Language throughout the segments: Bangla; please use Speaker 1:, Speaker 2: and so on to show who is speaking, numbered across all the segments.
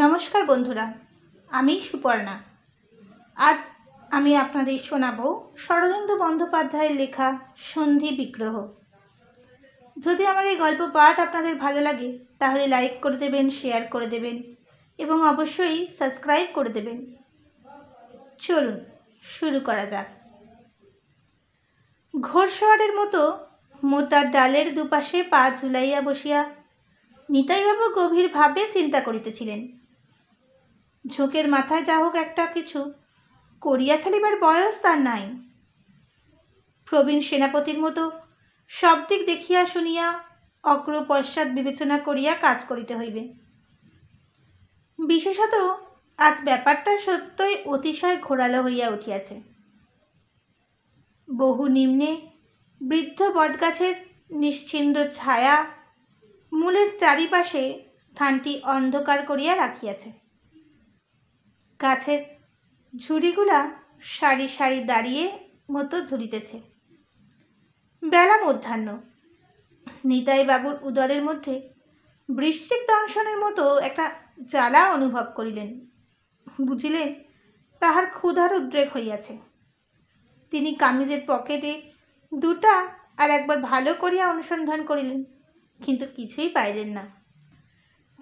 Speaker 1: নমস্কার বন্ধুরা, আমি সুপর্ণা। আজ আমি আপনাদের শোনাবো শরদিন্দু বন্দ্যোপাধ্যায়ের লেখা সন্ধি বিগ্রহ। যদি আমার এই গল্প পাঠ আপনাদের ভালো লাগে তাহলে লাইক করে দেবেন, শেয়ার করে দেবেন এবং অবশ্যই সাবস্ক্রাইব করে দেবেন। চলুন শুরু করা যাক। ঘোড়সওয়ারের মতো মোটা ডালের দুপাশে পা ঝুলাইয়া বসিয়া নিতাইবাবু গভীরভাবে চিন্তা করিতেছিলেন। ঝোঁকের মাথায় যা হোক একটা কিছু করিয়া ফেলিবার বয়স তার নাই। প্রবীণ সেনাপতির মতো সব দিক দেখিয়া শুনিয়া অগ্র পশ্চাৎ বিবেচনা করিয়া কাজ করিতে হইবে। বিশেষত আজ ব্যাপারটা সত্যই অতিশয় ঘোরালো হইয়া উঠিয়াছে। বহু নিম্নে বৃদ্ধ বটগাছের নিশ্চিন্দ্র ছায়া মূলের চারিপাশে স্থানটি অন্ধকার করিয়া রাখিয়াছে। গাছের ঝুড়িগুলা সারি সারি দাঁড়িয়ে মতো ঝুলিতেছে। বেলা মধ্যাহ্ন। নিতাইবাবুর উদরের মধ্যে বৃশ্চিক দংশনের মতো একটা জ্বালা অনুভব করিলেন। বুঝিলেন তাহার ক্ষুধার উদ্রেক হইয়াছে। তিনি কামিজের পকেটে দুটা আর একবার ভালো করিয়া অনুসন্ধান করিলেন, কিন্তু কিছুই পাইলেন না।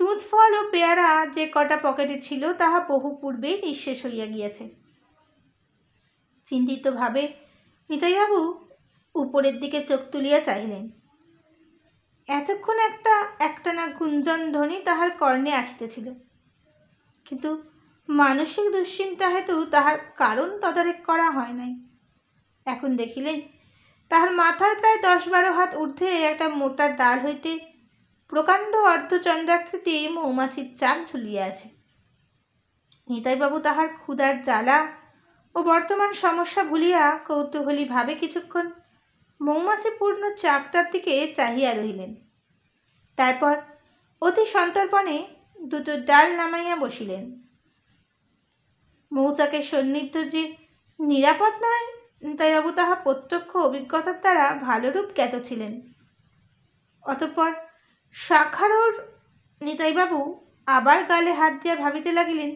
Speaker 1: দুধ, ফল ও পেয়ারা যে কটা পকেটে ছিল তাহা বহু পূর্বেই নিঃশেষ হইয়া গিয়াছে। চিন্তিতভাবে নিতাইবাবু উপরের দিকে চোখ তুলিয়া চাহিলেন। এতক্ষণ একটানা গুঞ্জন ধ্বনি তাহার কর্ণে আসিতেছিল, কিন্তু মানসিক দুশ্চিন্তা হেতু তাহার কারণ তদারক করা হয় নাই। এখন দেখিলেন তাহার মাথার প্রায় 10-12 হাত ঊর্ধ্বে একটা মোটা ডাল হইতে প্রকাণ্ড অর্ধচন্দ্রাকৃতি মৌমাছির চাক ঝুলিয়া আছে। নিতাইবাবু তাহার ক্ষুধার জ্বালা ও বর্তমান সমস্যা ভুলিয়া কৌতূহলী ভাবে কিছুক্ষণ মৌমাছিপূর্ণ চাকটার দিকে চাহিয়া রহিলেন। তারপর অতি সন্তর্পণে দুটো ডাল নামাইয়া বসিলেন। মৌচাকের সান্নিধ্য যে নিরাপদ নয়, নিতাইবাবু তাহা প্রত্যক্ষ অভিজ্ঞতার দ্বারা ভালোরূপ জ্ঞাত ছিলেন। অতঃপর শাখারোর নিতাইবাবু আবার গালে হাত দিয়া ভাবিতে লাগিলেন,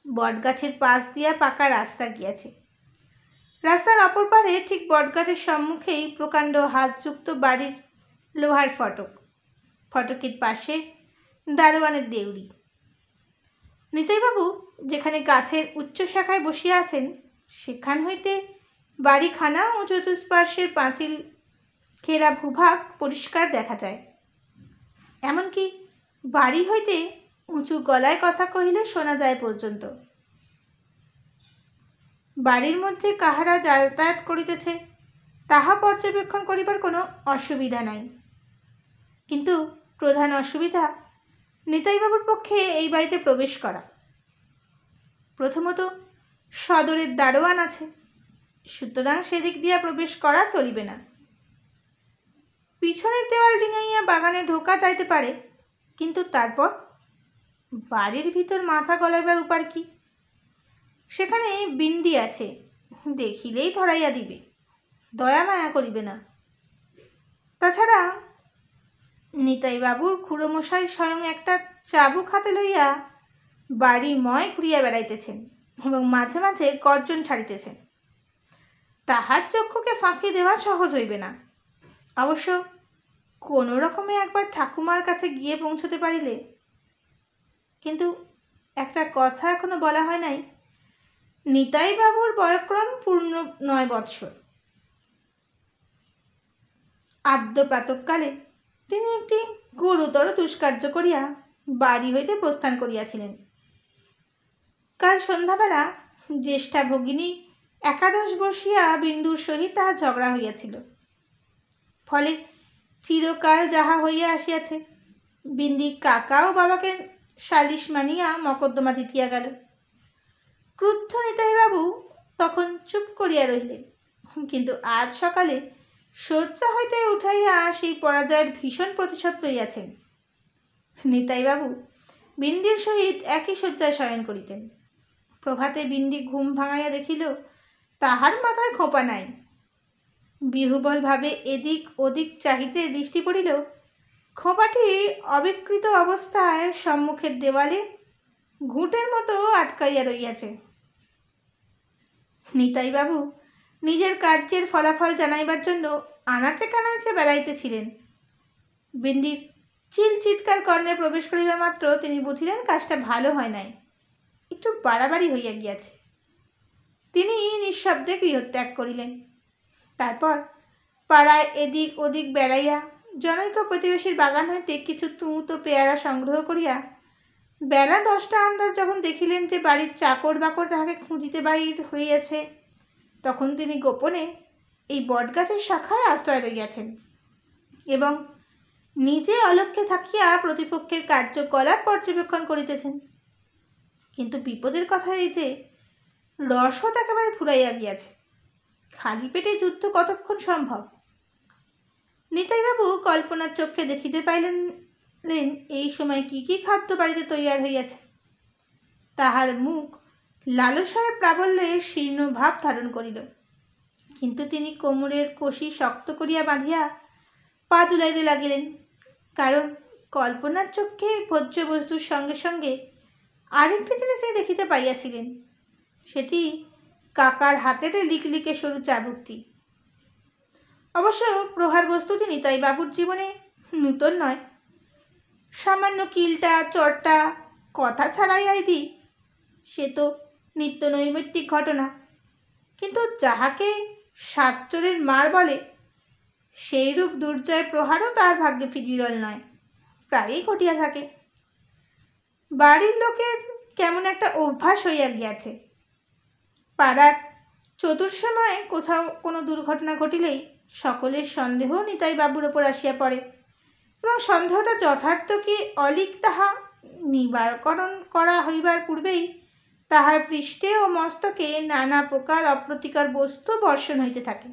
Speaker 1: বটগাছের পাশ দিয়া পাকা রাস্তা গিয়াছে। রাস্তার অপর পারে ঠিক বটগাছের সম্মুখেই প্রকাণ্ড হাতযুক্ত বাড়ির লোহার ফটক। ফটকের পাশে দারোয়ানের দেউড়ি। নিতাইবাবু যেখানে গাছের উচ্চ শাখায় বসিয়া আছেন সেখান হইতে বাড়িখানা ও চতুষ্পার্শ্বের পাঁচিল ঘেরা ভূভাগ পরিষ্কার দেখা যায়। এমনকি বাড়ি হইতে উঁচু গলায় কথা কহিলে শোনা যায় পর্যন্ত। বাড়ির মধ্যে কাহারা যাতায়াত করিতেছে তাহা পর্যবেক্ষণ করিবার কোনো অসুবিধা নাই, কিন্তু প্রধান অসুবিধা নিতাইবাবুর পক্ষে এই বাড়িতে প্রবেশ করা। প্রথমত সদরের দারোয়ান আছে, সুতরাং সেদিক দিয়া প্রবেশ করা চলিবে না। পিছনের দেওয়াল ডিঙাইয়া বাগানে ঢোকা যাইতে পারে, কিন্তু তারপর বাড়ির ভিতর মাথা গলাইবার উপায় কি? সেখানে বিন্দি আছে, দেখিলেই ধরাইয়া দিবে, দয়া মায়া করিবে না। তাছাড়া নিতাইবাবুর খুড়োমশাই স্বয়ং একটা চাবুক হাতে লইয়া বাড়িময় ঘুরিয়া বেড়াইতেছেন এবং মাঝে মাঝে গর্জন ছাড়িতেছেন। তাহার চক্ষুকে ফাঁকি দেওয়া সহজ হইবে না। অবশ্য কোনো রকমে একবার ঠাকুমার কাছে গিয়ে পৌঁছতে পারিলে। কিন্তু একটা কথা এখনো বলা হয় নাই, নিতাইবাবুর বয়ঃক্রম পূর্ণ 9 বৎসর। আদ্য প্রাতঃকালে তিনি একটি গুরুতর দুষ্কার্য করিয়া বাড়ি হইতে প্রস্থান করিয়াছিলেন। কাল সন্ধ্যাবেলা জ্যেষ্ঠা ভগিনী একাদশ বসিয়া বিন্দুর সহিত তাহার ঝগড়া হইয়াছিল। ফলে চিরকাল যাহা হইয়া আসিয়াছে, বিন্দি কাকা ও বাবাকে সালিশ মানিয়া মকদ্দমা জিতিয়া গেল। ক্রুদ্ধ নিতাইবাবু তখন চুপ করিয়া রহিলেন, কিন্তু আজ সকালে শয্যা হইতে উঠাইয়া সেই পরাজয়ের ভীষণ প্রতিশোধ লইয়াছেন। নিতাইবাবু বিন্দির সহিত একই শয্যায় শয়ন করিতেন। প্রভাতে বিন্দি ঘুম ভাঙাইয়া দেখিল তাহার মাথায় খোঁপা নাই। বিহুবল ভাবে এদিক ওদিক চাহিতে দৃষ্টি পড়িল খোঁপাটি অবিকৃত অবস্থায় সম্মুখের দেওয়ালে ঘুঁটের মতো আটকাইয়া রইয়াছে। নিতাইবাবু নিজের কার্যের ফলাফল জানাইবার জন্য আনাচে কানাচে বেড়াইতেছিলেন। বিন্দির চিৎকার কর্ণে প্রবেশ করিবা মাত্র তিনি বুঝিলেন কাজটা ভালো হয় নাই, একটু বাড়াবাড়ি হইয়া গিয়াছে। তিনি নিঃশব্দে গৃহত্যাগ করিলেন। তারপর পাড়ায় এদিক ওদিক বেড়াইয়া জনৈক প্রতিবেশীর বাগান হইতে কিছু তুঁতো পেয়ারা সংগ্রহ করিয়া বেলা 10টা আন্দাজ যখন দেখিলেন যে বাড়ির চাকর বাকর তাহাকে খুঁজিতে বাহির হইয়াছে, তখন তিনি গোপনে এই বটগাছের শাখায় আশ্রয় লইয়াছেন এবং নিজে অলক্ষ্যে থাকিয়া প্রতিপক্ষের কার্যকলাপ পর্যবেক্ষণ করিতেছেন। কিন্তু বিপদের কথা এই যে রসদ একেবারে ফুরাইয়া গিয়াছে। খালি পেটে যুদ্ধ কতক্ষণ সম্ভব? নিতাইবাবু কল্পনার চক্ষে দেখিতে পাইলেন এই সময় কি কি খাদ্য বাড়িতে তৈয়ার হইয়াছে। তাহার মুখ লালসায় প্রাবল্যে শীর্ণ ভাব ধারণ করিল, কিন্তু তিনি কোমরের কষি শক্ত করিয়া বাঁধিয়া পা দুলাইতে লাগিলেন, কারণ কল্পনার চক্ষে ভোজ্য বস্তুর সঙ্গে সঙ্গে আরেকটি জিনিস তিনি দেখিতে পাইয়াছিলেন। সেটি কাকার হাতের লিকলিকে সরু চাবুকটি। অবশ্য প্রহার বস্তুটি নিতাইবাবুর জীবনে নূতন নয়। সামান্য কিলটা চটটা কথা ছাড়াইয়াই দিই, সে তো নিত্য নৈমিত্তিক ঘটনা। কিন্তু যাহাকে সাতচরের মার বলে, সেইরূপ দুর্জয় প্রহারও তার ভাগ্যে ফিরিরল নয়, প্রায়ই ঘটিয়া থাকে। বাড়ির লোকের কেমন একটা অভ্যাস হইয়া গিয়াছে। পাড়ার চতুর্সময়ে কোথাও কোনো দুর্ঘটনা ঘটিলেই সকলের সন্দেহ নিতাইবাবুর ওপর আসিয়া পড়ে, এবং সন্দেহটা যথার্থ কি অলিক তাহা নিবারকরণ করা হইবার পূর্বেই তাহার পৃষ্ঠে ও মস্তকে নানা প্রকার অপ্রতিকার বস্তু বর্ষণ হইতে থাকে।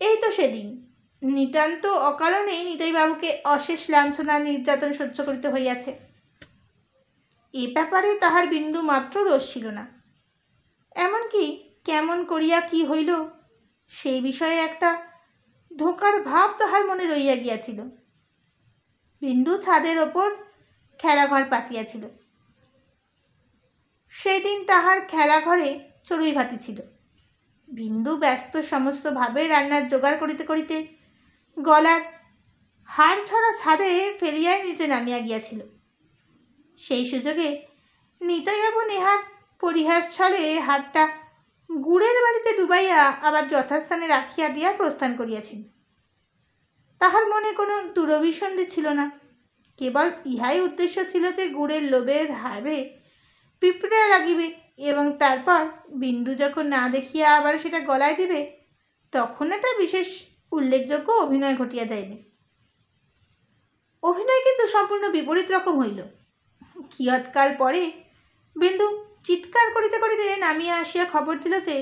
Speaker 1: এই তো সেদিন নিতান্ত অকারণেই নিতাইবাবুকে অশেষ লাঞ্ছনা নির্যাতন সহ্য করিতে হইয়াছে। এ ব্যাপারে তাহার বিন্দু মাত্র দোষ ছিল না। এমনকি কেমন করিয়া কি হইল সেই বিষয়ে একটা ধোকার ভাব তাহার মনে রইয়া গিয়াছিল। বিন্দু ছাদের ওপর খেলাঘর পাতিয়াছিল। সেই দিন তাহার খেলাঘরে চড়ুই ভাতি ছিল। বিন্দু ব্যস্ত সমস্ত ভাবে রান্নার জোগাড় করিতে করিতে গলার হাড় ছড়া ছাদে ফেলিয়াই নিচে নামিয়া গিয়াছিল। সেই সুযোগে নিতাইবাবু নেহাত পরিহাস ছলে হাতটা গুড়ের বাড়িতে ডুবাইয়া আবার যথাস্থানে রাখিয়া দিয়া প্রস্থান করিয়াছেন। তাহার মনে কোনো দুরভিসন্ধি ছিল না, কেবল ইহাই উদ্দেশ্য ছিল যে গুড়ের লোভের হাবে পিঁপড়া লাগিবে এবং তারপর বিন্দু যখন না দেখিয়া আবার সেটা গলায় দিবে, তখন একটা বিশেষ উল্লেখযোগ্য অভিনয় ঘটিয়া যাইবে। অভিনয় কিন্তু সম্পূর্ণ বিপরীত রকম হইল। কিয়ৎকাল পরে বিন্দু চিৎকার করিতে করিতে নামিয়া আসিয়া খবর দিল যে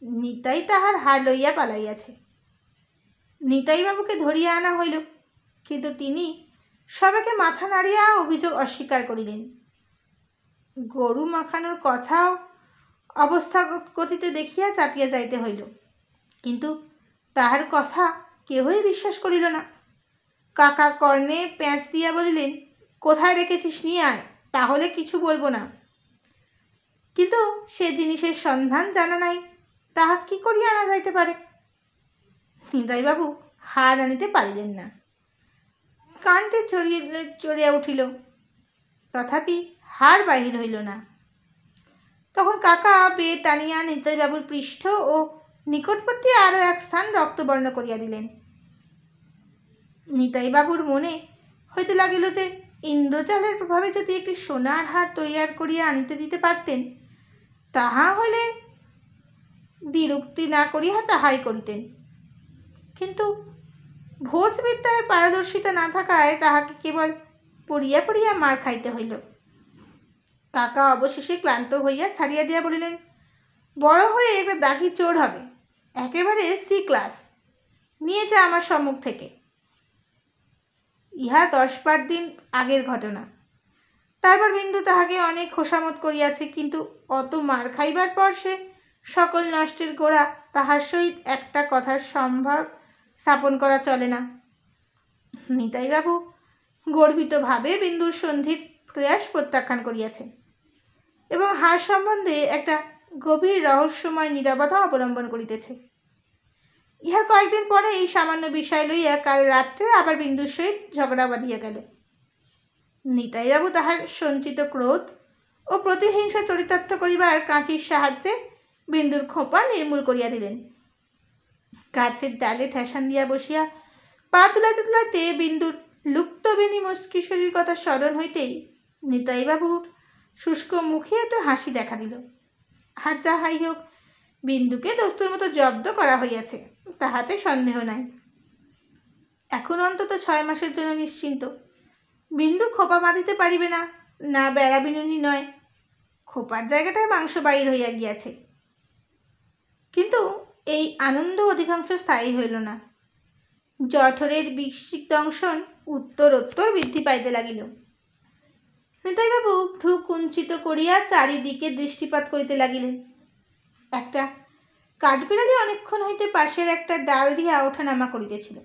Speaker 1: নিতাই তাহার হাড় লইয়া পালাইয়াছে। নিতাইবাবুকে ধরিয়া আনা হইল, কিন্তু তিনি সবাইকে মাথা নাড়িয়া অভিযোগ অস্বীকার করিলেন। গরু মাখানোর কথাও অবস্থা গতিতে দেখিয়া চাপিয়া যাইতে হইল, কিন্তু তাহার কথা কেহই বিশ্বাস করিল না। কাকা কর্ণে প্যাঁচ দিয়া বলিলেন, কোথায় রেখেছিস নিয়ে আয়, তাহলে কিছু বলবো না। কিন্তু সে জিনিসের সন্ধান জানা নাই, তাহা কি করিয়া আনা যাইতে পারে? নিতাইবাবু হার আনিতে পারিলেন না। কানটি চড়িয়া উঠিল, তথাপি হার বাহির হইল না। তখন কাকা বেয়ে টানিয়া নিতাইবাবুর পৃষ্ঠ ও নিকটবর্তী আরও এক স্থান রক্তবর্ণ করিয়া দিলেন। নিতাইবাবুর মনে হইতে লাগিল যে ইন্দ্রজালের প্রভাবে যদি একটি সোনার হার তৈয়ার করিয়া আনিতে দিতে পারতেন, তাহা হলে দ্বিরুক্তি না করিয়া তাহাই করিতেন। কিন্তু ভোজবিদ্যায় পারদর্শিতা না থাকায় তাহাকে কেবল পড়িয়া পড়িয়া মার খাইতে হইল। কাকা অবশেষে ক্লান্ত হইয়া ছাড়িয়া দিয়া বলিলেন, বড় হয়ে একটা দাগি চোর হবে, একেবারে সি ক্লাস, নিয়ে যা আমার সম্মুখ থেকে। ইহা 10-12 দিন আগের ঘটনা। তারপর বিন্দু তাহাকে অনেক খোসামত করিয়াছে, কিন্তু অত মার খাইবার পর সে সকল নষ্টের গোড়া তাহার সহিত একটা কথার সম্ভাব স্থাপন করা চলে না। নিতাইবাবু গর্বিতভাবে বিন্দুর সন্ধির প্রয়াস প্রত্যাখ্যান করিয়াছেন এবং হার সম্বন্ধে একটা গভীর রহস্যময় নীরবতা অবলম্বন করিতেছে। ইহার কয়েকদিন পরে এই সামান্য বিষয় লইয়া কাল রাত্রে আবার বিন্দুর সহিত ঝগড়া বাঁধিয়া গেল। নিতাইবাবু তাহার সঞ্চিত ক্রোধ ও প্রতিহিংসা চরিতার্থ করিবার কাঁচির সাহায্যে বিন্দুর খোঁপা নির্মূল করিয়া দিলেন। গাছের ডালে ঠেসান দিয়া বসিয়া পা তুলাইতে তুলাইতে বিন্দুর লুপ্তবেণী কিশোরীর কথা স্মরণ হইতেই নিতাইবাবুর শুষ্ক মুখে একটু হাসি দেখা দিল। আর যাহাই হোক, বিন্দুকে দস্তুর মতো জব্দ করা হইয়াছে, তাহাতে সন্দেহ নাই। এখন অন্তত 6 মাসের জন্য নিশ্চিন্ত। বিন্দু খোপা বাঁধিতে পারিবে না, না বেড়া বিনুনি নয়, খোপার জায়গাটায় মাংস বাহির হইয়া গিয়াছে। কিন্তু এই আনন্দ অধিকাংশ স্থায়ী হইল না। জঠরের বিক্ষিপ্ত দংশন উত্তরোত্তর বৃদ্ধি পাইতে লাগিল। নিতাইবাবু ভ্রু কুঞ্চিত করিয়া চারিদিকে দৃষ্টিপাত করিতে লাগিলেন। একটা কাঠবিড়ালি অনেকক্ষণ হইতে পাশের একটা ডাল দিয়া ওঠানামা করিতেছিল।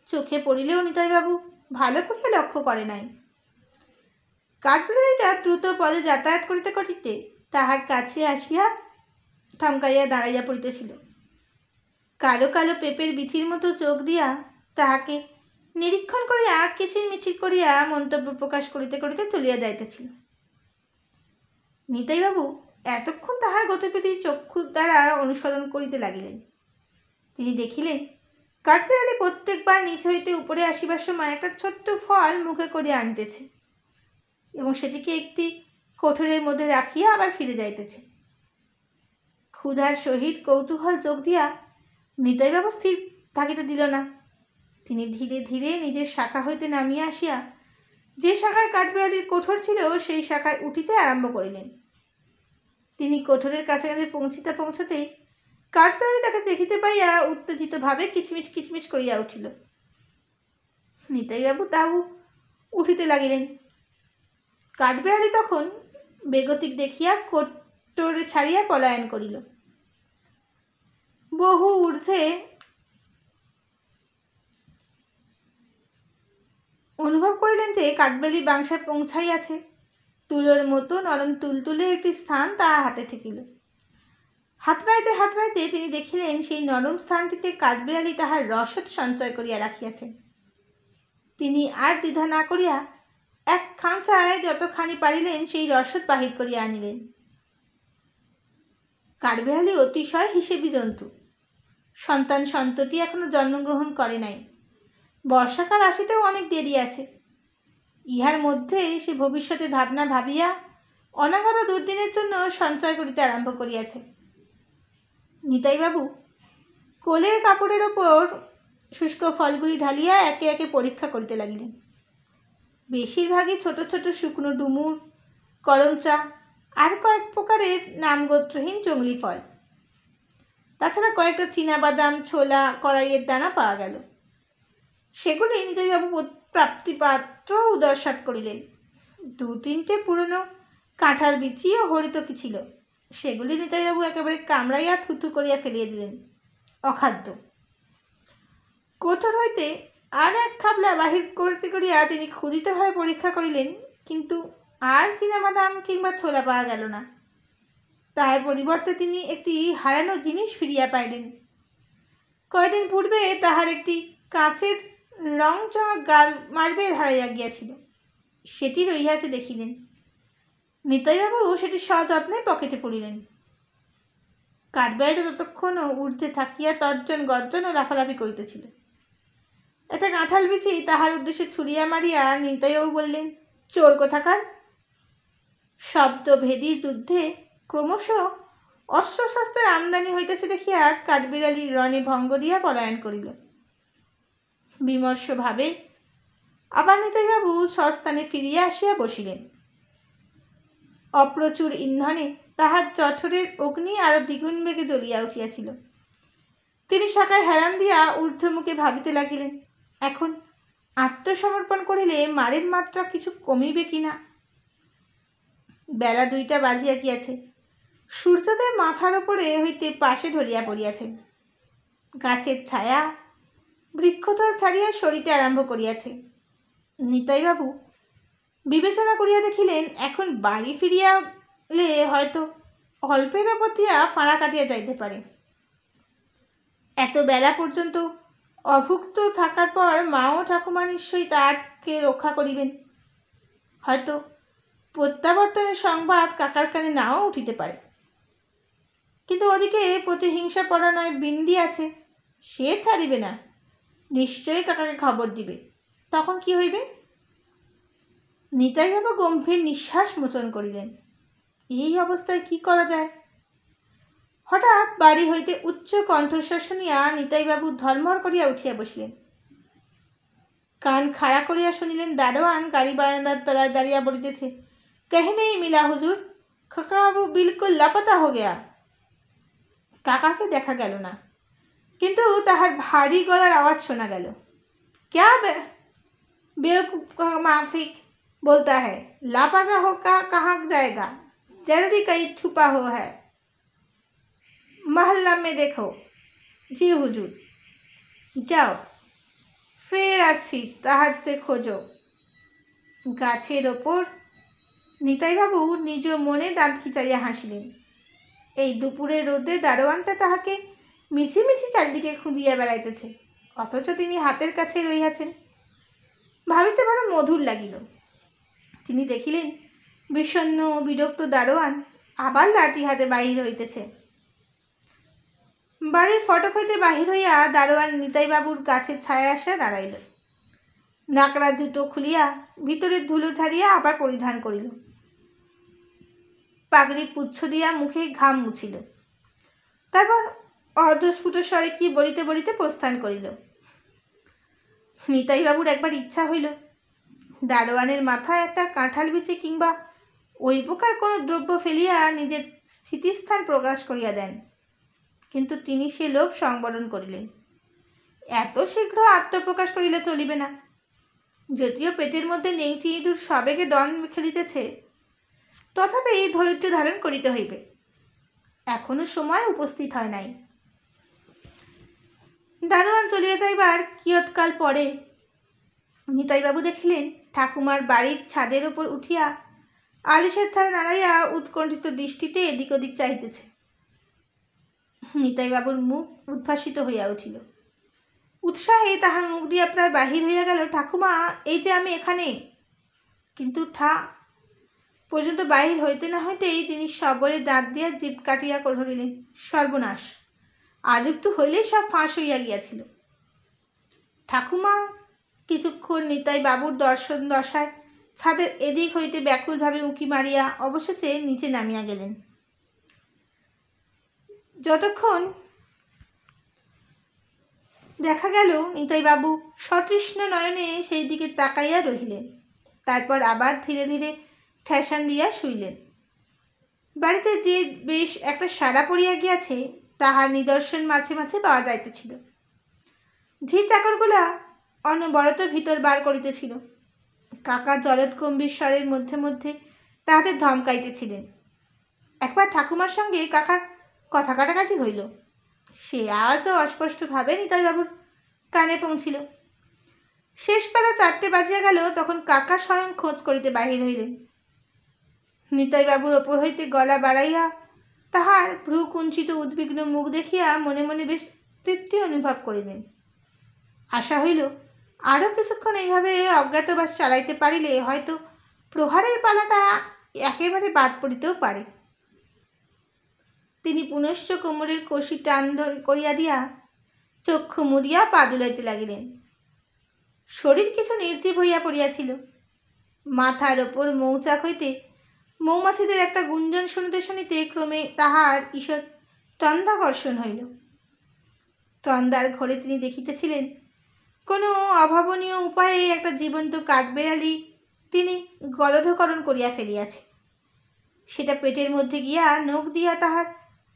Speaker 1: চোখে পড়িলেও নিতাইবাবু ভালো করিয়া লক্ষ্য করে নাই। কাঠবিড়ালিটা দ্রুত পদে যাতায়াত করিতে করিতে তাহার কাছে আসিয়া থমকাইয়া দাঁড়াইয়া পড়িতেছিল। কালো কালো পেঁপের বিচির মতো চোখ দিয়া তাহাকে নিরীক্ষণ করিয়া কিচির মিচির করিয়া মন্তব্য প্রকাশ করিতে করিতে চলিয়া যাইতেছিল। নিতাইবাবু এতক্ষণ তাহার গতিবিধি চক্ষুর দ্বারা অনুসরণ করিতে লাগিলেন। তিনি দেখিলেন কাঠবিড়ালি প্রত্যেকবার নিচ হইতে উপরে আসিবার সময় একটা ছোট্ট ফল মুখে করিয়া আনিতেছে এবং সেটিকে একটি কোঠরের মধ্যে রাখিয়া আবার ফিরে যাইতেছে। ক্ষুধার সহিত কৌতূহল যোগ দিয়া নিতাইবাবু স্থির থাকিতে দিল না। তিনি ধীরে ধীরে নিজের শাখা হইতে নামিয়া আসিয়া যে শাখায় কাঠবিড়ালির কোঠর ছিল সেই শাখায় উঠিতে আরম্ভ করিলেন। তিনি কোঠরের কাছাকাছি পৌঁছিতে পৌঁছতেই কাঠবিড়ালি তাকে দেখিতে পাইয়া উত্তেজিতভাবে কিচমিচ কিচমিচ করিয়া উঠিল। নিতাইবাবু তাও উঠিতে লাগিলেন। কাঠবিড়ালি তখন বেগতিক দেখিয়া কোঠর ছাড়িয়া পলায়ন করিল। বহু ঊর্ধ্বে অনুভব করিলেন যে কাঠবিড়ালি বাংশায় পৌঁছাইয়াছে। তুলোর মতো নরম তুলতুলে একটি স্থান তাহার হাতে ঠেকিল। হাতড়াইতে হাতড়াইতে তিনি দেখিলেন সেই নরম স্থানটিতে কাঠবিড়ালি তাহার রসদ সঞ্চয় করিয়া রাখিয়াছেন। তিনি আর দ্বিধা না করিয়া এক খামচায় যতখানি পারিলেন সেই রসদ বাহির করিয়া আনিলেন। কাঠবিড়ালি অতিশয় হিসেবি জন্তু। সন্তান সন্ততি এখনো জন্মগ্রহণ করে নাই। বর্ষাকাল আসিতেও অনেক দেরি আছে। ইহার মধ্যে সে ভবিষ্যতে ভাবনা ভাবিয়া অনাগত দুর্দিনের জন্য সঞ্চয় করিতে আরম্ভ করিয়াছে। নিতাইবাবু কোলের কাপড়ের ওপর শুষ্ক ফলগুলি ঢালিয়া একে একে পরীক্ষা করিতে লাগিলেন। বেশিরভাগই ছোট ছোট শুকনো ডুমুর, করমচা আর কয়েক প্রকারের নামগোত্রহীন জংলি ফল। তাছাড়া কয়েকটা চীনাবাদাম, ছোলা, কড়াইয়ের দানা পাওয়া গেল। সেগুলি নিতাইবাবু প্রাপ্তিপাত্র উদরসাৎ করিলেন। 2-3টে পুরনো কাঁঠাল বিচি ও হরিতকি ছিল, সেগুলি নিতাইবাবু একেবারে কামড়াইয়া থুথু করিয়া ফেলিয়া দিলেন, অখাদ্য। কোঠর হইতে আর এক খাবলা বাহির করিতে করিয়া তিনি ক্ষুধিতভাবে পরীক্ষা করিলেন, কিন্তু আর চীনাবাদাম কিংবা ছোলা পাওয়া গেল না। তার পরিবর্তে তিনি একটি হারানো জিনিস ফিরিয়া পাইলেন। কয়েকদিন পূর্বে তাহার একটি কাঁচের রংচঙা গাল মার্বেল হারাইয়া গিয়াছিল, সেটি রহিয়াছে দেখিলেন। নিতাইবাবু সেটি সযত্নে পকেটে পুরিলেন। কাঠবিড়ালিটা ততক্ষণও ঊর্ধ্বে থাকিয়া তর্জন গর্জন ও লাফালাফি করিতেছিল। একটা কাঁঠাল বিচি তাহার উদ্দেশ্যে ছুড়িয়া মারিয়া নিতাইবাবু বললেন, চোর কোথাকার। শব্দভেদী যুদ্ধে ক্রমশ অস্ত্রশস্ত্রের আমদানি হইতেছে দেখিয়া কাঠবিড়ালি রণে ভঙ্গ দিয়া পলায়ন করিল। বিমর্ষভাবে আবার নিতাইবাবু স্বস্থানে ফিরিয়া আসিয়া বসিলেন। অপ্রচুর ইন্ধনে তাহার জঠরের অগ্নি আরো দ্বিগুণ বেগে জ্বলিয়া উঠিয়াছিল। তিনি শাখায় হেলান দিয়া ঊর্ধ্বমুখে ভাবিতে লাগিলেন, এখন আত্মসমর্পণ করিলে মারের মাত্রা কিছু কমিবে কিনা। বেলা 2টা বাজিয়া গিয়াছে। সূর্যোদয় মাথার ওপরে হইতে পাশে ধরিয়া পড়িয়াছে। গাছের ছায়া বৃক্ষতল ছাড়িয়া সরিতে আরম্ভ করিয়াছে। নিতাইবাবু বিবেচনা করিয়া দেখিলেন, এখন বাড়ি ফিরিয়ালে হয়তো অল্পের ওপর দিয়া ফাঁড়া কাটিয়া যাইতে পারে। এত বেলা পর্যন্ত অভুক্ত থাকার পর মা ও ঠাকুমা নিশ্চয়ই তাকে রক্ষা করিবেন। হয়তো প্রত্যাবর্তনের সংবাদ কাকার কানে নাও উঠিতে পারে। কিন্তু ওদিকে প্রতিহিংসা পরায়ণ বিন্দি আছে, সে ছাড়িবে না, নিশ্চয়ই কাকাকে খবর দিবে। তখন কি হইবে? নিতাইবাবু গম্ভীর নিঃশ্বাস মোচন করিলেন। এই অবস্থায় কি করা যায়? হঠাৎ বাড়ি হইতে উচ্চ কণ্ঠস্বর শুনিয়া নিতাইবাবু ধর্মর করিয়া উঠিয়া বসিলেন। কান খাড়া করিয়া শুনিলেন দারোয়ান গাড়ি বারান্দার তলায় দাঁড়িয়া বলিতেছে, কহে নেই মিলা হুজুর, কাকাবাবু বিলকুল লাপাতা হো গেয়া। কাকাকে দেখা গেল না, কিন্তু তাহার ভারী গলার আওয়াজ শোনা গেল, क्या बेवकूफ माफिक बोलता है, लापता हो कहाँ जाएगा, जरूरी कहीं छुपा हो है, महल्ला में देखो। जी हुजूर। जाओ, फिर आছি তাহার সে খোঁজো। গাছের ওপর নিতাইবাবু নিজ মনে দাঁত খিচাইয়া হাসিলেন। এই দুপুরে রোদে দারোয়ানটা তাহাকে মিছিমিছি চারিদিকে খুঁজিয়া বেড়াইতেছে, অথচ তিনি হাতের কাছে রহিয়াছেন। ভাবিতে বড় মধুর লাগিল। তিনি দেখিলেন বিষণ্ণ বিরক্ত দারোয়ান আবার লাঠি হাতে বাহির হইতেছে। বাড়ির ফটক হইতে বাহির হইয়া দারোয়ান নিতাইবাবুর গাছের ছায়া আসিয়া দাঁড়াইল। নাকড়া জুতো খুলিয়া ভিতরের ধুলো ঝাড়িয়া আবার পরিধান করিল। পাগড়ি পুচ্ছ দিয়া মুখে ঘাম মুছিল। তারপর অর্ধস্ফুট স্বরে কি বলিতে বলিতে প্রস্থান করিল। নিতাইবাবুর একবার ইচ্ছা হইল দারোয়ানের মাথায় একটা কাঁঠাল বিচি কিংবা ওই প্রকার কোনো দ্রব্য ফেলিয়া নিজের স্থিতিস্থান প্রকাশ করিয়া দেন, কিন্তু তিনি সে লোভ সংবরণ করিলেন। এত শীঘ্র আত্মপ্রকাশ করিলে চলিবে না। যদিও পেটের মধ্যে নেংটি ইঁদুর সবেগে দন খেলিতেছে, তথাপি ধৈর্য ধারণ করিতে হইবে। এখনো সময় উপস্থিত হয় নাই। দারোয়ান চলিয়া যাইবার কিয়ৎকাল পরে নিতাইবাবু দেখিলেন ঠাকুমার বাড়ির ছাদের উপর উঠিয়া আলিশের ধারে দাঁড়াইয়া উৎকণ্ঠিত দৃষ্টিতে এদিক ওদিক চাহিতেছে। নিতাইবাবুর মুখ উদ্ভাসিত হইয়া উঠিল। উৎসাহে তাহার মুখ দিয়া প্রায় বাহির হইয়া গেল, ঠাকুমা, এই যে আমি এখানে। কিন্তু পর্যন্ত বাহির হইতে না হইতেই তিনি সবলে দাঁত দিয়া জিভ কাটিয়া ধরিলেন। সর্বনাশ! আর একটু হইলেই সব ফাঁস হইয়া গিয়াছিল। ঠাকুমা কিছুক্ষণ নিতাইবাবুর দর্শন দশায় ছাদের এদিক হইতে ব্যাকুলভাবে উঁকি মারিয়া অবশেষে নিচে নামিয়া গেলেন। যতক্ষণ দেখা গেল নিতাইবাবু সতৃষ্ণ নয়নে সেই দিকে তাকাইয়া রহিলেন। তারপর আবার ধীরে ধীরে ঠেসান দিয়া শুইলেন। বাড়িতে যে বেশ একটা সাড়া পড়িয়া গিয়াছে তাহার নিদর্শন মাঝে মাঝে পাওয়া যাইতেছিল। ঝি চাকরগুলা অনবরত ভিতর বার করিতেছিল। কাকা জলদ গম্ভীর স্বরের মধ্যে মধ্যে তাহাদের ধমকাইতেছিলেন। একবার ঠাকুমার সঙ্গে কাকার কথা কাটাকাটি হইল। সে আজও অস্পষ্টভাবে নিতাইবাবুর কানে পৌঁছিল। শেষ বেলা 4টে বাজিয়া গেল, তখন কাকা স্বয়ং খোঁজ করিতে বাহির হইলেন। নিতাইবাবুর ওপর হইতে গলা বাড়াইয়া তাহার ভ্রু কুঞ্চিত উদ্বিগ্ন মুখ দেখিয়া মনে মনে বেশ তৃপ্তি অনুভব করিলেন। আশা হইল আরও কিছুক্ষণ এইভাবে অজ্ঞাতবাস চালাইতে পারিলে হয়তো প্রহারের পালাটা একেবারে বাদ পড়িতেও পারে। তিনি পুনশ্চ কোমরের কষি টান করিয়া দিয়া চক্ষু মুদিয়া পা দুলাইতে লাগিলেন। শরীর কিছু নির্জীব হইয়া পড়িয়াছিল। মাথার ওপর মৌচাক হইতে মৌমাছিদের একটা গুঞ্জন শুনিতে শুনিতে ক্রমে তাহার ঈষৎ তন্দ্রাকর্ষণ হইল। তন্দ্রার ঘরে তিনি দেখিতেছিলেন কোনো অভাবনীয় উপায়ে একটা জীবন্ত কাঠবেড়ালি তিনি গলধকরণ করিয়া ফেলিয়াছে। সেটা পেটের মধ্যে গিয়া নখ দিয়া তাহার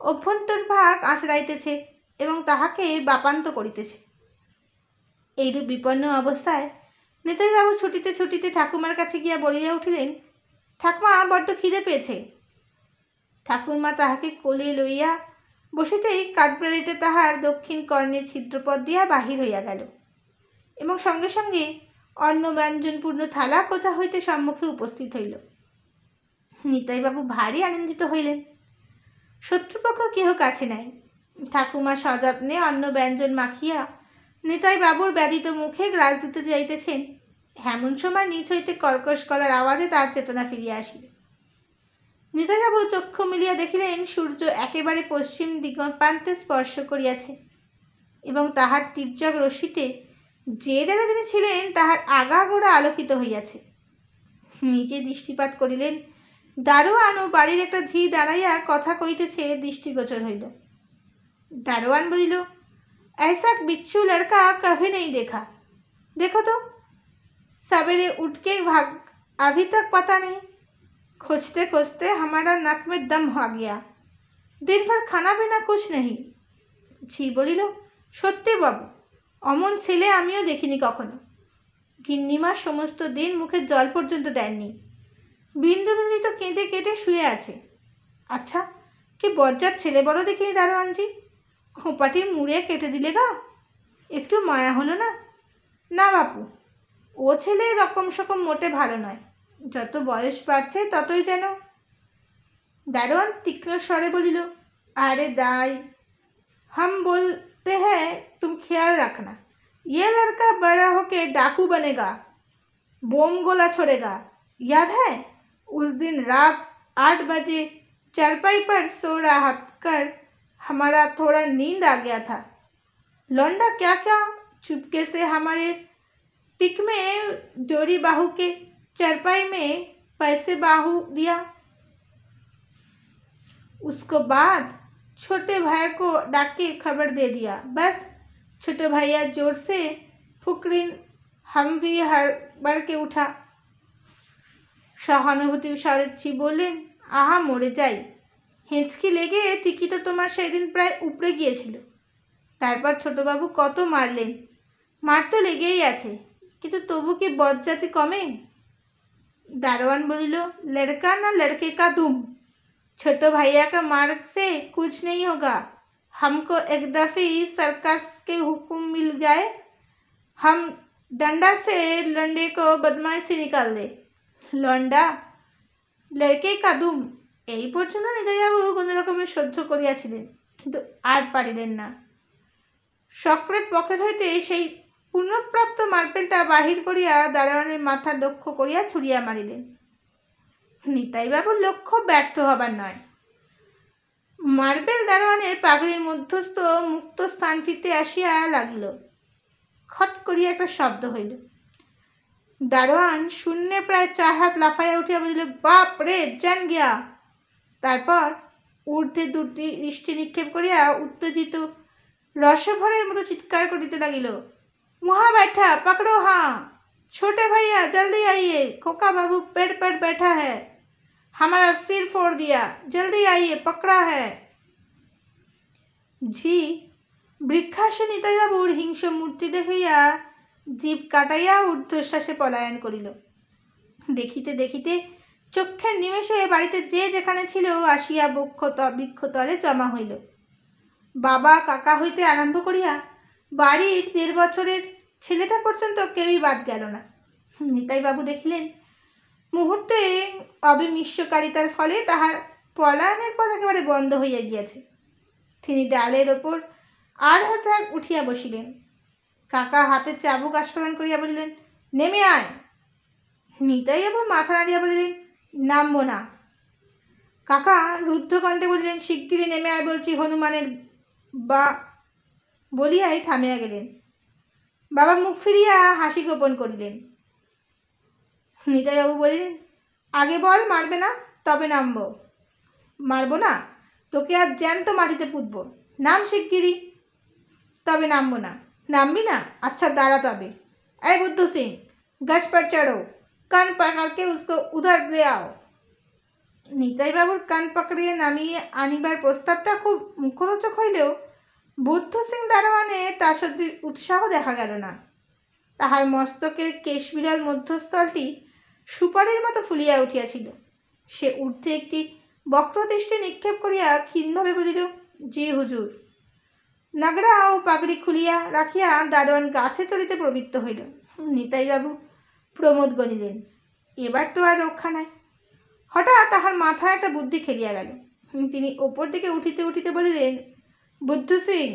Speaker 1: অভ্যন্তর ভাগ আঁচড়াইতেছে এবং তাহাকে বাপান্ত করিতেছে। এইরূপ বিপন্ন অবস্থায় নিতাইবাবু ছুটিতে ছুটিতে ঠাকুমার কাছে গিয়া বলিয়া উঠিলেন, ঠাকুমা, বড্ড খিদে পেয়েছে। ঠাকুরমা তাহাকে কোলে লইয়া বসিতেই কাঠবেড়ালিটা তাহার দক্ষিণ কর্ণের ছিদ্রপথ দিয়া বাহির হইয়া গেল। এবং সঙ্গে সঙ্গে অন্ন ব্যঞ্জনপূর্ণ থালা কোথা হইতে সম্মুখে উপস্থিত হইল। নিতাইবাবু ভারী আনন্দিত হইলেন। শত্রুপক্ষ কেহ কাছে নাই। ঠাকুমা সযত্নে অন্ন ব্যঞ্জন মাখিয়া নিতাইবাবুর ব্যথিত মুখে গ্রাস দিতে যাইতেছেন, এমন সময় নিচ হইতে কর্কশ গলার আওয়াজে তার চেতনা ফিরিয়া আসিল। নিতাইবাবু চক্ষু মিলিয়া দেখিলেন সূর্য একেবারে পশ্চিম দিগপ্রান্তে স্পর্শ করিয়াছে এবং তাহার তীর্যক রশ্মিতে যে দ্বারা তিনি ছিলেন তাহার আগাগোড়া আলোকিত হইয়াছে। নিজে দৃষ্টিপাত করিলেন, দারোয়ান ও বাড়ির একটা ঝি দাঁড়াইয়া কথা কইতেছে দৃষ্টিগোচর হইল। দারোয়ান বলিল, ऐसा बिच्छू लड़का कभी नहीं देखा, देखो तो सवेरे उठ के भाग, अभी तक पता नहीं, खोजते खोजते हमारा नाक में दम हो गया, दिन भर खाना पीना कुछ नहीं। ঝি বলিল, সত্যি বাবু, অমন ছেলে আমিও দেখিনি কখনো। গিন্নিমা সমস্ত দিন মুখে জল পর্যন্ত দেননি। বিন্দুদি তো কেঁদে কেটে শুয়ে আছে। আচ্ছা, কি বজ্জার ছেলে বড় দেখিনি দারোয়ানজি, খোঁপাটি মুড়ে কেটে দিলে গা, একটু মায়া হলো না? না বাপু, ও ছেলে রকম সকম মোটে ভালো নয়, যত বয়স বাড়ছে ততই যেন। দারোয়ান তীক্ষ্ণ স্বরে বলিল, আরে দাই, हम बोलते हैं तुम ख्याल रखना, ये लड़का बड़ा होके डाकू बनेगा, बोम गोला छोड़ेगा। याद है उस दिन रात 8 बजे चारपाई पर सो रहा कर हमारा थोड़ा नींद आ गया था, लौंडा क्या क्या चुपके से हमारे टिक में जोड़ी बाहू के चारपाई में पैसे बाहू दिया। उसको बाद छोटे भाई को डाक के खबर दे दिया, बस छोटे भैया जोर से फुकरीन, हम भी हड़बड़ के उठा। সহানুভূতি স্বরে বললেন, আহা মরে যাই, হেঁচকি লেগে টিকি তো তোমার সেদিন প্রায় উপড়ে গিয়েছিল। তারপর ছোটবাবু কত মারলেন, মার তো লেগেই আছে, কিন্তু তবু কি বজ্জাতি কমে? দারোয়ান বলিল, লড়কা না লড়কে কা দুম, छोटो भैया का मार से कुछ नहीं होगा, हमको एक दफे सर्कस के हुक्म मिल जाए, हम डंडा से लंडे को बदमाश से निकाल दे। लंडा लड़के का दुम এই পর্যন্ত নিতাইবাবু কোনো রকমের সহ্য করিয়াছিলেন, কিন্তু আর পারিলেন না। সক্রেট পকেট হইতে সেই পুনঃপ্রাপ্ত মার্বেলটা বাহির করিয়া দারোয়ানের মাথা লক্ষ্য করিয়া ছুড়িয়া মারিলেন। নিতাইবাবুর লক্ষ্য ব্যর্থ হবার নয়। মার্বেল দারোয়ানের পাগড়ির মধ্যস্থ মুক্ত স্থানটিতে আসিয়া লাগিল। খট করিয়া একটা শব্দ হইল। দারোয়ান শূন্যে প্রায় 4 হাত লাফাইয়া উঠিয়া বলিল, বাপ রে, জান গিয়া। তারপর ঊর্ধ্বে দুটি দৃষ্টি নিক্ষেপ করিয়া উত্তেজিত রসভরের মতো চিৎকার করিতে লাগিল, वहाँ बैठा पकड़ो, हाँ छोटे भैया जल्दी आइए, खोका बाबू पेड़ पर बैठा है, हमारा सिर फोड़ दिया, जल्दी आइए, पकड़ा है। ঝি বৃক্ষাসে নিতাইবাবুর হিংস্র মূর্তি দেখিয়া জীব কাটাইয়া ঊর্ধ্বশ্বাসে পলায়ন করিল। দেখিতে দেখিতে চক্ষের নিমেষে বাড়িতে যে যেখানে ছিল আসিয়া বৃক্ষতলে জমা হইল। বাবা কাকা হইতে আরম্ভ করিয়া বাড়ির 1.5 বছরের ছেলেটা পর্যন্ত কেউই বাদ গেল না। নিতাইবাবু দেখিলেন মুহূর্তে অবিমিশ্রকারিতার ফলে তাহার পলায়নের পথ একেবারে বন্ধ হইয়া গিয়াছে। তিনি ডালের ওপর আর হাতে উঠিয়া বসিলেন। কাকা হাতে চাবুক আস্ফালন করিয়া বলিলেন, নেমে আয়। নিতাইবাবু মাথা নাড়িয়া বলিলেন, নামবো না। কাকা রুদ্ধকণ্ঠে বলিলেন, শিগগিরই নেমে আয় বলছি, হনুমানের বা বলিয়াই থামিয়া গেলেন। বাবা মুখ ফিরিয়া হাসি গোপন করিলেন। নিতাইবাবু বলিলেন, আগে বল মারবে না, তবে নামবো। মারবো না, তোকে আর জ্যান্ত মাটিতে পুঁতবো, নাম শিগগিরি। তবে নামবো না। নামবি না? আচ্ছা দাঁড়া তবে। এই বুদ্ধ সিং, গাছ पर चढ़ो, कान पकड़ के उसको उधर ले आओ। নিতাইবাবুর কান পাকড়িয়ে নামিয়ে আনিবার প্রস্তাবটা খুব মুখরোচক হইলেও বুদ্ধ সিং দারোয়ানে তার সত্যি উৎসাহ দেখা গেল না। তাহার মস্তকের কেশবিড়াল মধ্যস্থলটি সুপারির মতো ফুলিয়া উঠিয়াছিল। সে ঊর্ধ্বে একটি বক্রদৃষ্টি নিক্ষেপ করিয়া ক্ষীণভাবে বলিল, জি হুজুর। নাগরা ও পাগড়ি খুলিয়া রাখিয়া দারোয়ান গাছে চলিতে প্রবৃত্ত হইল। নিতাইবাবু প্রমোদ গণিলেন, এবার তো আর রক্ষা নাই। হঠাৎ তাহার মাথায় একটা বুদ্ধি খেলিয়া গেল। তিনি ওপর দিকে উঠিতে উঠিতে বলিলেন, বুদ্ধু সিং,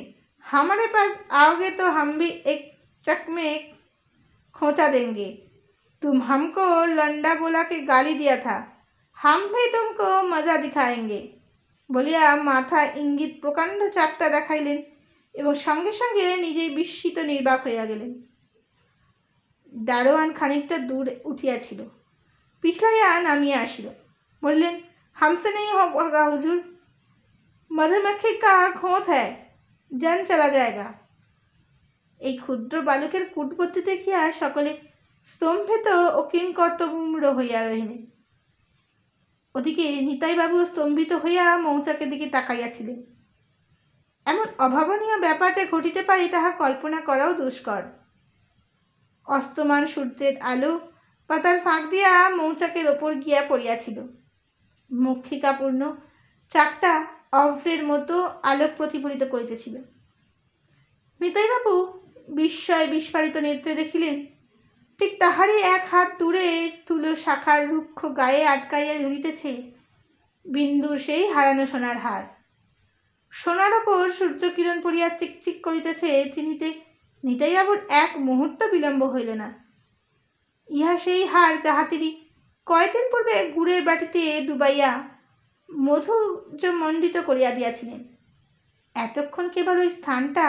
Speaker 1: हमारे पास आओगे तो हम भी एक चक में खोचा देंगे। तुम हमको लंडा बोला के गाली दिया था, हम भी तुमको मजा दिखाएंगे। বলিয়া মাথা ইঙ্গিত প্রকাণ্ড চাকটা দেখাইলেন এবং সঙ্গে সঙ্গে নিজেই বিস্মিত নির্বাক হইয়া গেলেন। দারোয়ান খানিকটা দূর উঠিয়াছিল, পিছলাইয়া নামিয়া আসিল। বললেন, হামসে নেই হোগা হুজুর, মধুমক্ষী কা খোঁত হ্যায়, জান চলা যায়গা। এই ক্ষুদ্র বালকের কূটবুদ্ধি দেখিয়া সকলে স্তম্ভিত ও কিংকর্তব্য হইয়া রহিলেন। ওদিকে নিতাইবাবু স্তম্ভিত হইয়া মৌচাকের দিকে তাকাইয়াছিলেন। এমন অভাবনীয় ব্যাপারটা ঘটিতে পারে তাহা কল্পনা করাও দুষ্কর। অস্তমান সূর্যের আলো পাতার ফাঁক দিয়া মৌচাকের ওপর গিয়া পড়িয়াছিল। মক্ষিকাপূর্ণ চাকটা অভ্রের মতো আলোক প্রতিফলিত করিতেছিল। নিতাইবাবু বিস্ময় বিস্ফারিত নেত্রে দেখিলেন, ঠিক তাহারই এক হাত দূরে স্থূল শাখার রুক্ষ গায়ে আটকাইয়া ঝুলিতেছে বিন্দুর সেই হারানো সোনার হার। সোনার ওপর সূর্যকিরণ পড়িয়া চিকচিক করিতেছে চিনিতে নিতাইবাবুর এক মুহূর্ত বিলম্ব হইল না। ইহা সেই হার যাহা তিনি কয়েকদিন পূর্বে গুড়ের বাটিতে ডুবাইয়া মধুমণ্ডিত করিয়া দিয়াছিলেন। এতক্ষণ কেবল ওই স্থানটা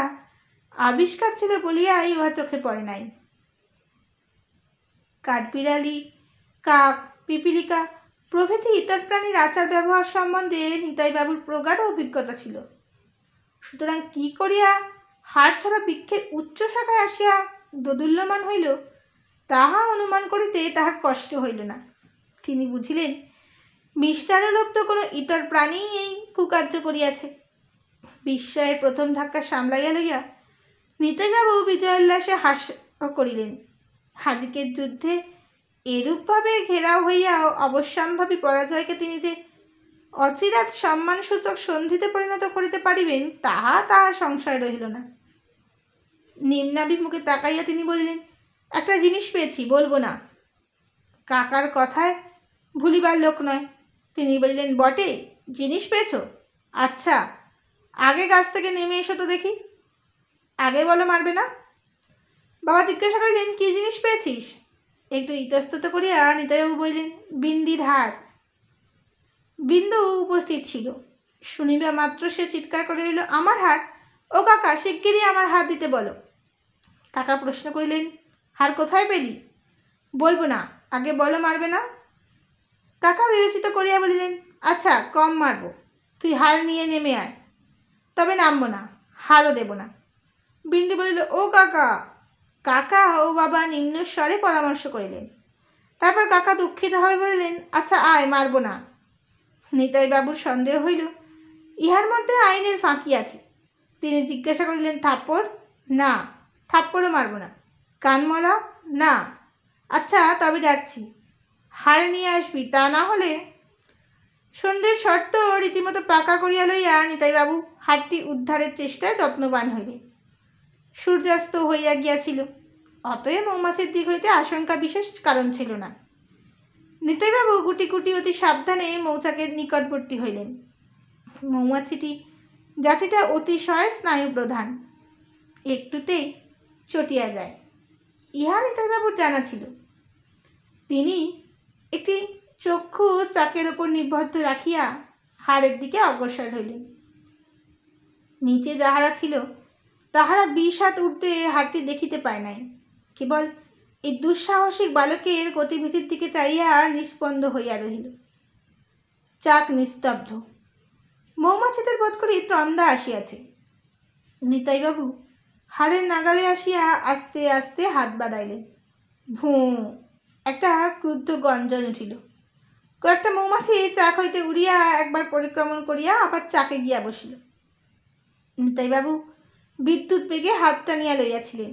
Speaker 1: আবিষ্কার ছিল বলিয়াই উহা চোখে পড়ে নাই। কাঠবিড়ালি, কাক, পিপিলিকা প্রভৃতি ইতর প্রাণীর আচার ব্যবহার সম্বন্ধে নিতাইবাবুর প্রগাঢ় অভিজ্ঞতা ছিল। সুতরাং কি করিয়া হাড় ছাড়া বৃক্ষের উচ্চ শাখায় আসিয়া দোদুল্যমান হইল তাহা অনুমান করিতে তাহার কষ্ট হইল না। তিনি বুঝিলেন, মিষ্টানুরক্ত কোনো ইতর প্রাণী এই কুকার্য করিয়াছে। বিস্ময়ের প্রথম ধাক্কা সামলাইয়া লইয়া নিতাইবাবু বিজয়োল্লাসে হাস্য করিলেন। হাজিকের যুদ্ধে এরূপভাবে ঘেরাও হইয়াও অবশ্যম্ভাবী পরাজয়কে তিনি যে অচিরাৎ সম্মানসূচক সন্ধিতে পরিণত করিতে পারিবেন তাহার সংশয় রহিল না। নিম্নাভিমুখে তাকাইয়া তিনি বললেন, একটা জিনিস পেয়েছি, বলবো না। কাকার কথায় ভুলিবার লোক নয়। তিনি বললেন, বটে, জিনিস পেয়েছ? আচ্ছা, আগে গাছ থেকে নেমে এসো তো দেখি। আগে বলো, মারবে না। বাবা জিজ্ঞাসা করিলেন, কী জিনিস পেয়েছিস? একটু ইতস্তত করিয়া নিতাইবাবু বললেন, বিন্দির হার। বিন্দু উপস্থিত ছিল। শুনিবা মাত্র সে চিৎকার করে রইল, আমার হার! ও কাকা, শিগগিরই আমার হার দিতে বলো। কাকা প্রশ্ন করিলেন, হার কোথায় পেলি? বলবো না, আগে বলো, মারবে না। কাকা বিবেচিত করিয়া বলিলেন, আচ্ছা, কম মারব, তুই হার নিয়ে নেমে আয়। তবে নামবো না, হারও দেব না। বিন্দু বলিল, ও কাকা। কাকা ও বাবা নিম্নস্বরে পরামর্শ করিলেন। তারপর কাকা দুঃখিত হয়ে বলিলেন, আচ্ছা আয়, মারব না। নিতাইবাবুর সন্দেহ হইল ইহার মধ্যে আইনের ফাঁকি আছে। তিনি জিজ্ঞাসা করিলেন, থাপ্পড়? না, থাপ্পড়ও মারব না। কানমলা? না। আচ্ছা, তবে যাচ্ছি, হার নিয়ে আসবি, তা না হলে। সন্ধ্যের শর্ত রীতিমতো পাকা করিয়া লইয়া নিতাইবাবু হারটি উদ্ধারের চেষ্টায় যত্নবান হইলেন। সূর্যাস্ত হইয়া গিয়াছিল, অতএব মৌমাছির দিক হইতে আশঙ্কা বিশেষ কারণ ছিল না। নিতাইবাবু গুটি গুটি অতি সাবধানে মৌচাকের নিকটবর্তী হইলেন। মৌমাছিটি জাতিটা অতিশয় স্নায়ুপ্রধান, একটুতেই চটিয়া যায়, ইহা নিতাইবাবুর জানা ছিল। তিনি একটি চক্ষু চাকের ওপর নিবদ্ধ রাখিয়া হাড়ের দিকে অগ্রসর হইলেন। নিচে যাহারা ছিল তাহারা 20 হাত ঊর্ধ্বে হাড়টি দেখিতে পায় নাই। কেবল এই দুঃসাহসিক বালকের গতিবিধির দিকে চাইয়া নিস্পন্দ হইয়া রহিল। চাক নিস্তব্ধ। মৌমাছিদের বোধ করি ত্রন্দা আসিয়াছে। নিতাইবাবু হাড়ের নাগালে আসিয়া আস্তে আস্তে হাত বাড়াইলেন। ভোঁ একটা ক্রুদ্ধ গঞ্জন উঠিল। কয়েকটা মৌমাছি চাক হইতে উড়িয়া একবার পরিক্রমণ করিয়া আবার চাকে গিয়া বসিল। নিতাইবাবু বিদ্যুৎ বেগে হাত টানিয়া লইয়াছিলেন।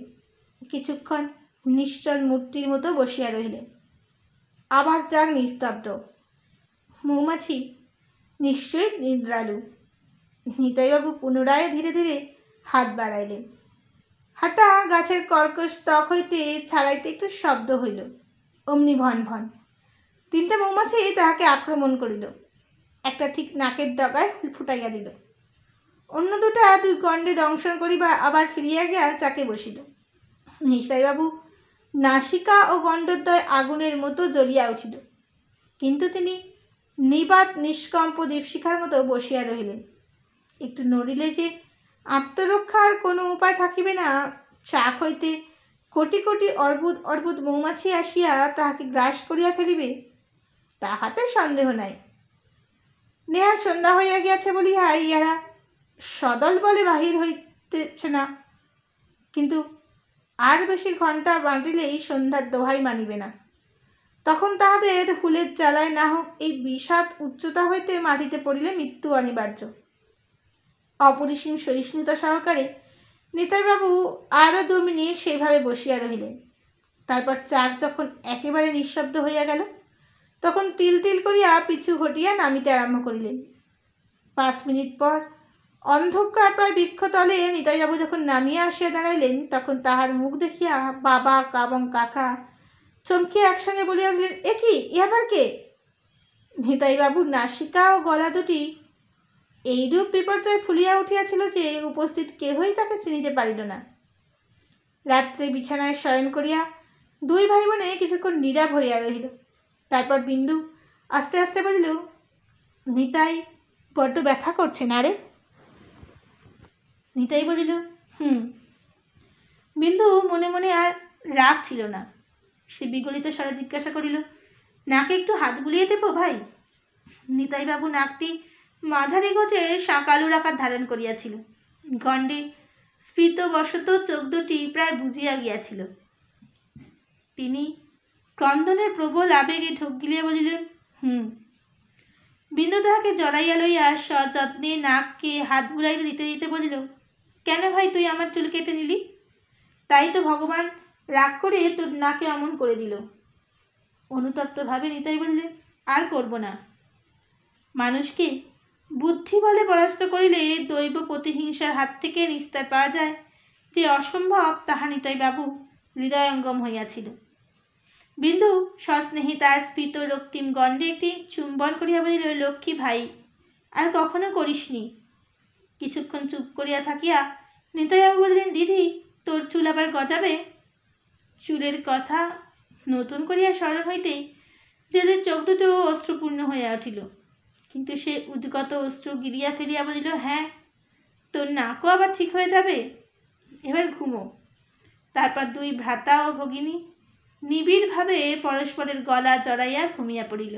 Speaker 1: কিছুক্ষণ নিশ্চল মূর্তির মতো বসিয়া রহিলেন। আবার চাক নিস্তব্ধ। মৌমাছি নিশ্চয়ই নিদ্রালু। নিতাইবাবু পুনরায় ধীরে ধীরে হাত বাড়াইলেন। হাঁটা গাছের কর্কশ ত্বক হইতে ছাড়াইতে একটু শব্দ হইল, অমনি ভন ভন। 3টে মৌমাছি তাহাকে আক্রমণ করিল। একটা ঠিক নাকের ডগায় ফুটাইয়া দিল, অন্য দুটা 2 গণ্ডে দংশন করিবা আবার ফিরিয়া গিয়া চাকে বসিল। নিতাইবাবু নাসিকা ও গণ্ডদ্বয় আগুনের মতো জ্বলিয়া উঠিল, কিন্তু তিনি নিবাত নিষ্কম্প দীপশিখার মতো বসিয়া রহিলেন। একটু নড়িলে যে আত্মরক্ষার কোনো উপায় থাকিবে না, চাক হইতে কোটি কোটি অর্বুদ অর্বুদ মৌমাছি আসিয়া তাহাকে গ্রাস করিয়া ফেলিবে, তাহাতে সন্দেহ নাই। নেহা সন্ধ্যা হইয়া গিয়াছে বলিয়া ইহারা সদল বলে বাহির হইতেছে না, কিন্তু আর বেশি ঘণ্টা বাঁধিলেই সন্ধ্যার দোহাই মানিবে না। তখন তাহাদের হুলের জ্বালায় না হোক এই বিষাদ উচ্চতা হইতে মাটিতে পড়িলে মৃত্যু অনিবার্য। অপরিসীম সহিষ্ণুতা সহকারে নিতাইবাবু আরও 2 মিনিট সেইভাবে বসিয়া রহিলেন। তারপর চাক যখন একেবারে নিঃশব্দ হইয়া গেল, তখন তিল তিল করিয়া পিছু ঘটিয়া নামিতে আরম্ভ করিলেন। 5 মিনিট পর অন্ধকার প্রায় বৃক্ষতলে নিতাইবাবু যখন নামিয়া আসিয়া দাঁড়াইলেন, তখন তাহার মুখ দেখিয়া বাবা এবং কাকা চমকিয়া একসঙ্গে বলিয়া উঠিলেন, এ কি, এ আবার কে? নিতাইবাবুর নাসিকা ও গলা দুটি এইরূপ বিপর্যয় ফুলিয়া উঠিয়াছিল যে উপস্থিত কেহই তাকে চিনিতে পারিল না। রাত্রে বিছানায় শয়ন করিয়া 2 ভাই বোনে কিছুক্ষণ নীরব হইয়া রহিল। তারপর বিন্দু আস্তে আস্তে বলিল, নিতাই, বড্ড ব্যথা করছে না রে? নিতাই বলিল, বিন্দু মনে মনে আর রাগ ছিল না। সে বিগলিত স্বরে জিজ্ঞাসা করিল, নাকে একটু হাত বুলিয়ে দেবো ভাই? নিতাইবাবু নাকটি মাঝারি গোছে শাঁকালুর আকার ধারণ করিয়াছিল। গণ্ডে স্ফীতবশত চোখ দুটি প্রায় বুঝিয়া গিয়াছিল। তিনি ক্রন্দনের প্রবল আবেগে ঢোক গিলিয়া বলিলেন, বিন্দু তাহাকে জড়াইয়া লইয়া সযত্নে নাককে হাত বুলাইতে দিতে দিতে বলিল, কেন ভাই তুই আমার চুল কেটে নিলি? তাই তো ভগবান রাগ করে তোর নাকে অমন করে দিল। অনুতপ্তভাবে নিতাই বললেন, আর করব না। মানুষকে বুদ্ধি বলে পরাস্ত করিলে দৈব প্রতিহিংসার হাত থেকে নিস্তার পাওয়া যায় যে অসম্ভব, তাহা নিতাইবাবু হৃদয়ঙ্গম হইয়াছিল। বিন্দু সস্নেহে তার স্ফীত রক্তিম গণ্ডে একটি চুম্বন করিয়া বলিল, লক্ষ্মী ভাই, আর কখনো করিসনি। কিছুক্ষণ চুপ করিয়া থাকিয়া নিতাইবাবু বললেন, দিদি, তোর চুল আবার গজাবে? চুলের কথা নতুন করিয়া স্মরণ হইতেই যেদের চোখ দুটো অশ্রুপূর্ণ হইয়া উঠিল, কিন্তু সে উদ্গত অশ্রু গিরিয়া ফেলিয়া বলিল, হ্যাঁ, তোর নাকও আবার ঠিক হয়ে যাবে। এবার ঘুমো। তারপর 2 ভ্রাতা ও ভগিনী নিবিড়ভাবে পরস্পরের গলা জড়াইয়া ঘুমিয়া পড়িল।